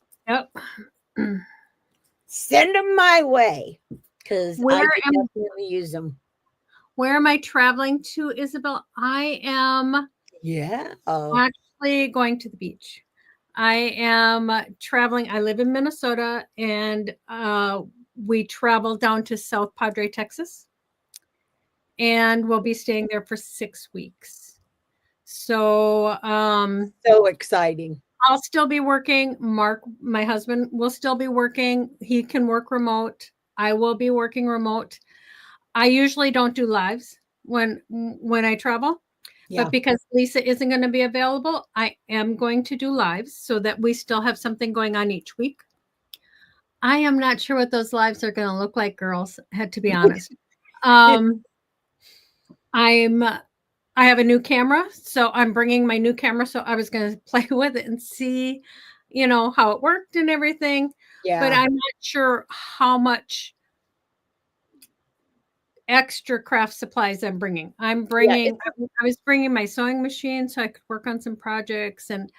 B: send them my way because I can definitely use them.
A: Where am I traveling to, Isabel? I am actually going to the beach. I am traveling. I live in Minnesota, and we travel down to South Padre, Texas, and we'll be staying there for 6 weeks. So
B: so exciting.
A: I'll still be working. Mark, my husband, will still be working. He can work remote. I will be working remote. I usually don't do lives when I travel, but because Lisa isn't going to be available, I am going to do lives so that we still have something going on each week. I am not sure what those lives are going to look like, girls, had to be honest. I have a new camera, so I'm bringing my new camera. So I was going to play with it and see, how it worked and everything. But
B: Yeah.
A: I'm not sure how much extra craft supplies I'm bringing.
B: Yeah.
A: I was bringing my sewing machine so I could work on some projects and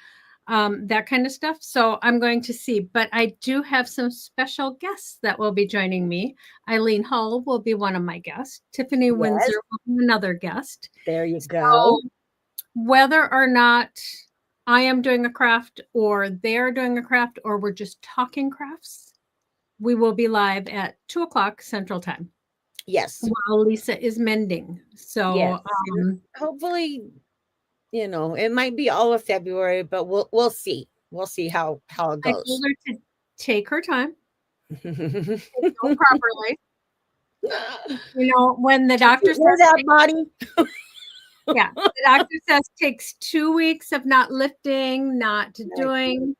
A: that kind of stuff. So I'm going to see, but I do have some special guests that will be joining me. Eileen Hull will be one of my guests. Tiffany
B: Yes.
A: Windsor will be another guest.
B: There you
A: So
B: go.
A: whether or not I am doing a craft or they're doing a craft or we're just talking crafts, we will be live at 2:00 Central Time
B: Yes.
A: while Lisa is mending.
B: Yes.
A: So
B: Hopefully, it might be all of February, but we'll see. We'll see how it
A: I
B: goes.
A: told her to take her time, go properly. When the doctor says,
B: that body.
A: yeah, the doctor says takes 2 weeks of not lifting, not doing,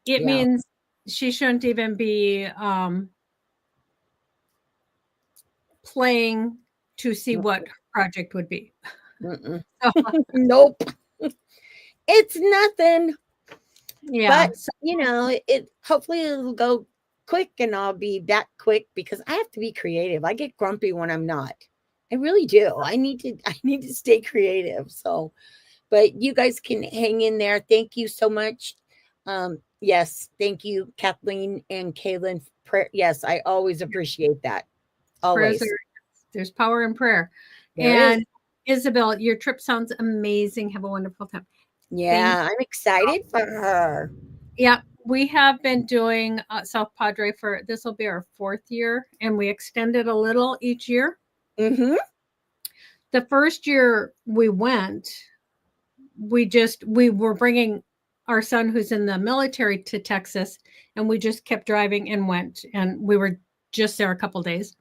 A: it
B: Yeah.
A: means she shouldn't even be playing to see what her project would be. So,
B: Nope. It's nothing.
A: yeah.
B: But it hopefully it'll go quick and I'll be back quick because I have to be creative. I get grumpy when I'm not. I really do. I need to stay creative. So, but you guys can hang in there. Thank you so much. Yes, thank you, Kathleen and Kaylin. Yes, I always appreciate that. Always.
A: There's power in prayer.
B: There is.
A: And Isabel, your trip sounds amazing. Have a wonderful time.
B: Yeah, I'm excited for her.
A: Yeah, we have been doing South Padre this will be our 4th year, and we extended a little each year.
B: Mm-hmm.
A: The first year we went, we were bringing our son who's in the military to Texas, and we just kept driving and went, and we were just there a couple days.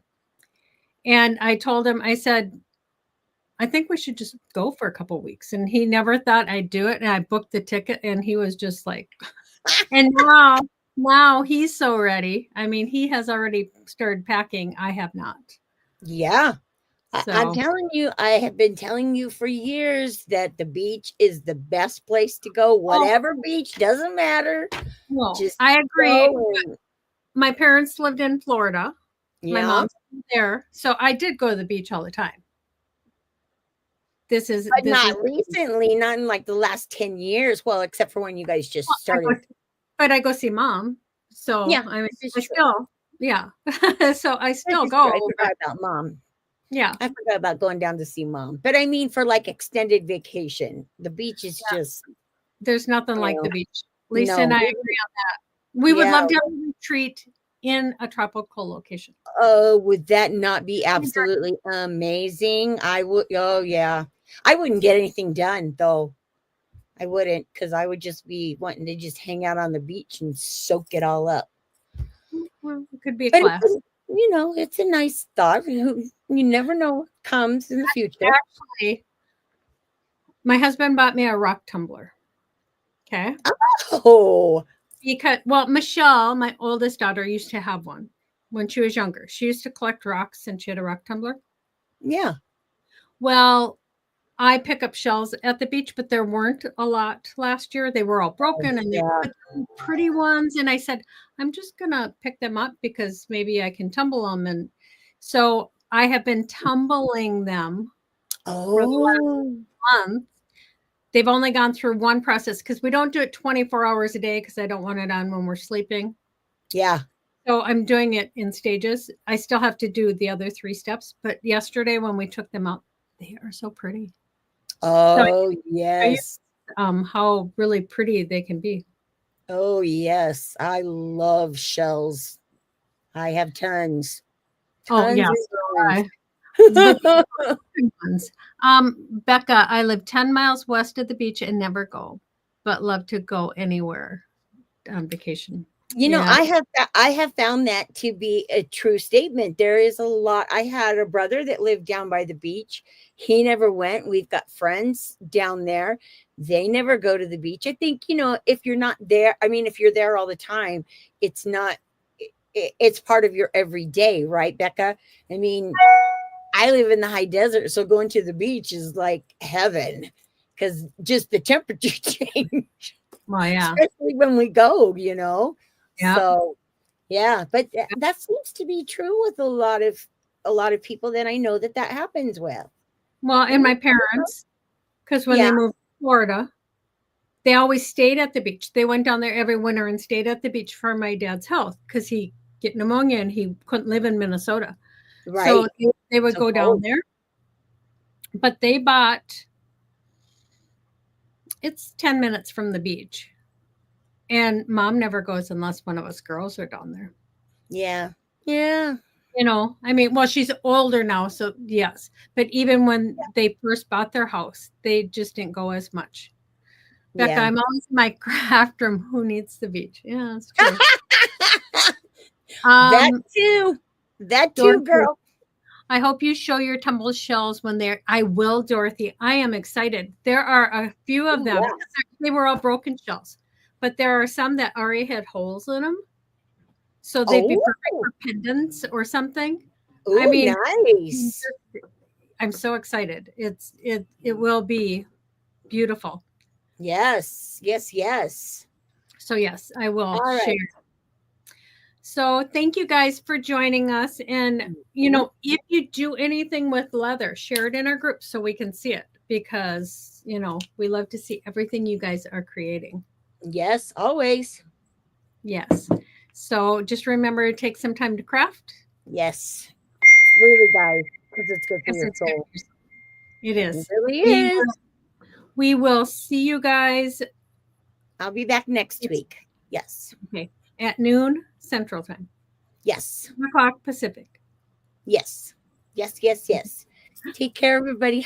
A: And I told him, I said, I think we should just go for a couple weeks. And he never thought I'd do it. And I booked the ticket and he was just like, and now he's so ready. I mean, he has already started packing. I have not.
B: Yeah. I'm
A: So
B: telling you, I have been telling you for years that the beach is the best place to go. Whatever beach, doesn't matter.
A: well,
B: Just
A: I agree.
B: go and-
A: My parents lived in Florida. My
B: yeah.
A: mom's there. So I did go to the beach all the time. This is
B: not recently, not in like the last 10 years. Well, except for when you guys just started.
A: But I go see mom. So
B: Yeah,
A: I mean,
B: this
A: I
B: is true.
A: still, yeah. So I still
B: This is
A: go.
B: true. I forgot about mom.
A: Yeah.
B: I forgot about going down to see mom. But I mean, for like extended vacation, the beach is just.
A: There's nothing like the beach. Lisa and I agree on that. We would love to have a retreat in a tropical location.
B: Oh, would that not be absolutely amazing? I would. Oh, yeah. I wouldn't get anything done, though. I wouldn't, because I would just be wanting to just hang out on the beach and soak it all up.
A: Well, it could be a class.
B: It's a nice thought. You never know what comes in the future.
A: Actually, my husband bought me a rock tumbler. Okay.
B: Oh.
A: Because, Michelle, my oldest daughter, used to have one when she was younger. She used to collect rocks and she had a rock tumbler.
B: Yeah.
A: Well, I pick up shells at the beach, but there weren't a lot last year. They were all broken and they were pretty ones. And I said, I'm just going to pick them up because maybe I can tumble them. And so I have been tumbling them for the last month. They've only gone through one process because we don't do it 24 hours a day because I don't want it on when we're sleeping.
B: Yeah.
A: So I'm doing it in stages. I still have to do the other 3 steps. But yesterday when we took them out, they are so pretty.
B: Oh, yes.
A: How really pretty they can be.
B: Oh, yes. I love shells. I have tons.
A: Oh, yeah. Becca, I live 10 miles west of the beach and never go, but love to go anywhere on vacation.
B: I have found that to be a true statement. There is a lot. I had a brother that lived down by the beach. He never went. We've got friends down there. They never go to the beach. I think, if you're not there, I mean, if you're there all the time, it's part of your everyday, right, Becca? I mean, I live in the high desert, so going to the beach is like heaven because just the temperature change,
A: Well, yeah.
B: especially when we go, you know.
A: Yeah.
B: So yeah, but that seems to be true with a lot of people that I know that that happens with.
A: Well, and my parents, because when they
B: Yeah,
A: moved to Florida, they always stayed at the beach. They went down there every winter and stayed at the beach for my dad's health because he get pneumonia and he couldn't live in Minnesota. So
B: right.
A: they would
B: So
A: go down
B: cold.
A: there. But they bought, it's 10 minutes from the beach. And mom never goes unless one of us girls are down there.
B: Yeah. Yeah.
A: You know, I mean, well, she's older now, so yes. But even when they first bought their house, they just didn't go as much. Becca,
B: Yeah.
A: I'm always in my craft room. Who needs the beach? Yeah, that's true.
B: That
A: Um,
B: too. That too,
A: Dorothy,
B: girl.
A: I hope you show your tumble shells when they're. I will, Dorothy. I am excited. There are a few of
B: Ooh,
A: them.
B: yeah.
A: They were all broken shells, but there are some that already had holes in them, so they'd be
B: Oh,
A: perfect for pendants or something. I
B: ooh,
A: mean,
B: nice.
A: I'm so excited. It will be beautiful.
B: Yes. Yes. Yes.
A: So yes, I will
B: All
A: share.
B: right.
A: So thank you guys for joining us. And
B: Mhm.
A: if you do anything with leather, share it in our group so we can see it because we love to see everything you guys are creating.
B: Yes, always.
A: Yes. So just remember to take some time to craft.
B: Yes. Really, guys, because it's good for
A: Yes,
B: your
A: it's good.
B: soul.
A: It
B: It
A: is.
B: really
A: We
B: is.
A: will, we will see you guys
B: I'll be back next week. Yes.
A: okay, at noon Central Time,
B: Yes.
A: 1 o'clock Pacific.
B: Yes. Yes. Yes. Yes. Take care, everybody.